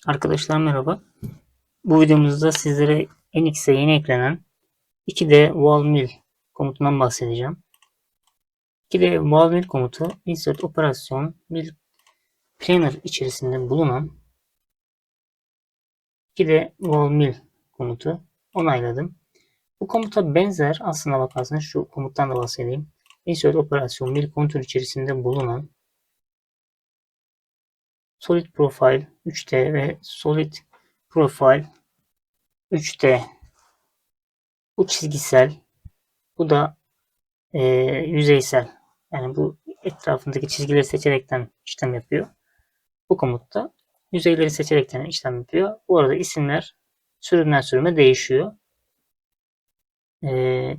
Arkadaşlar merhaba. Bu videomuzda sizlere NX'e yeni eklenen 2D wall mill komutundan bahsedeceğim. 2D wall mill komutu insert operasyon mill planner içerisinde bulunan 2D wall mill komutu onayladım. Bu komuta benzer aslına bakarsanız şu komuttan da bahsedeyim. Insert operasyon mill kontur içerisinde bulunan solid profile 3D ve solid profile 3D. Bu çizgisel, bu da yüzeysel. Yani bu etrafındaki çizgileri seçerekten işlem yapıyor. Bu komutta yüzeyleri seçerekten işlem yapıyor. Bu arada isimler sürümden sürüme değişiyor.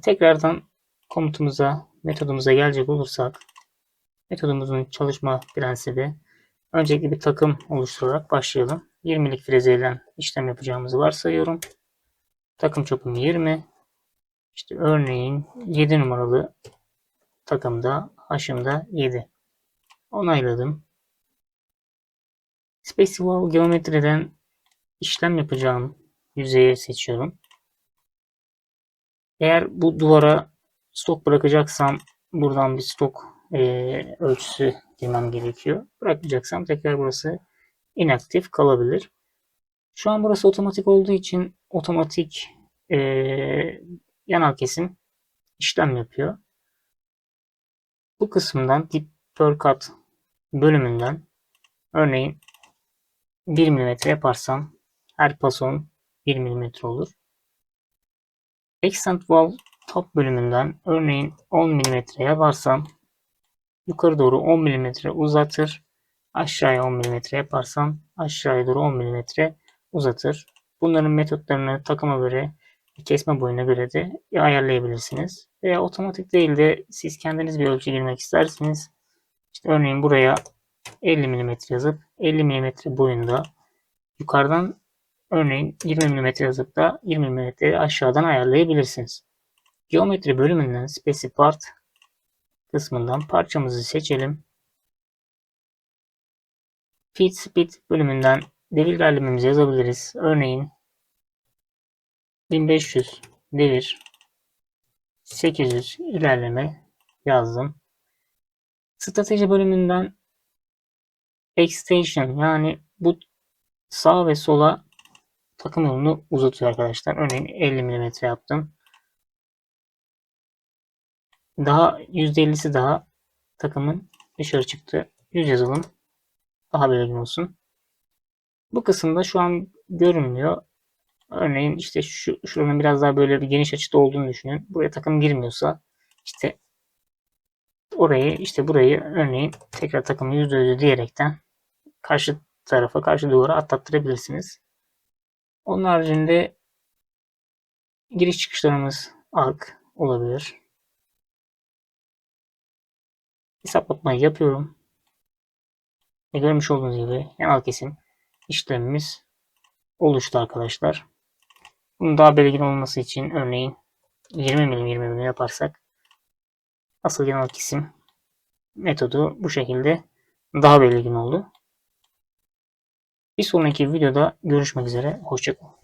Tekrardan komutumuza, metodumuza gelecek olursak, metodumuzun çalışma prensibi öncelikle bir takım oluşturarak başlayalım. 20'lik frezeyle işlem yapacağımızı varsayıyorum. Takım çapım 20. İşte örneğin 7 numaralı takımda haşımda 7. Onayladım. Special geometriden işlem yapacağım yüzeyi seçiyorum. Eğer bu duvara stok bırakacaksam buradan bir stok ölçüsü girmem gerekiyor. Bırakmayacaksam tekrar burası inaktif kalabilir. Şu an burası otomatik olduğu için otomatik e, yanal kesim işlem yapıyor. Bu kısımdan dip per cut bölümünden örneğin 1 mm yaparsam her pason 1 mm olur. Extend wall top bölümünden örneğin 10 mm yaparsam yukarı doğru 10 mm uzatır. Aşağıya 10 mm yaparsam aşağıya doğru 10 mm uzatır. Bunların metotlarını takıma göre, kesme boyuna göre de ayarlayabilirsiniz. Veya otomatik değil de siz kendiniz bir ölçü girmek isterseniz işte örneğin buraya 50 mm yazıp 50 mm boyunda yukarıdan örneğin 20 mm yazıp da 20 mm aşağıdan ayarlayabilirsiniz. Geometri bölümünden Specify Part kısmından parçamızı seçelim. Feed Speed bölümünden devir ilerlememizi yazabiliriz. Örneğin 1500 devir 800 ilerleme yazdım. Strateji bölümünden Extension yani bu sağ ve sola takım yolunu uzatıyor arkadaşlar. Örneğin 50 mm yaptım. Daha %50'si daha takımın dışarı çıktı. 100 yazalım. Daha belirgin olsun. Bu kısımda şu an görünmüyor. Örneğin işte şuranın biraz daha böyle bir geniş açıda olduğunu düşünün. Buraya takım girmiyorsa işte orayı işte burayı örneğin tekrar takımı %100 diyerekten karşı tarafa karşı duvara atlattırabilirsiniz. Onun haricinde giriş çıkışlarımız ark olabilir. Hesaplatmayı yapıyorum. Ve görmüş olduğunuz gibi yanal kesim işlemimiz oluştu arkadaşlar. Bunun daha belirgin olması için örneğin 20 mm yaparsak asıl yanal kesim metodu bu şekilde daha belirgin oldu. Bir sonraki videoda görüşmek üzere. Hoşça kalın.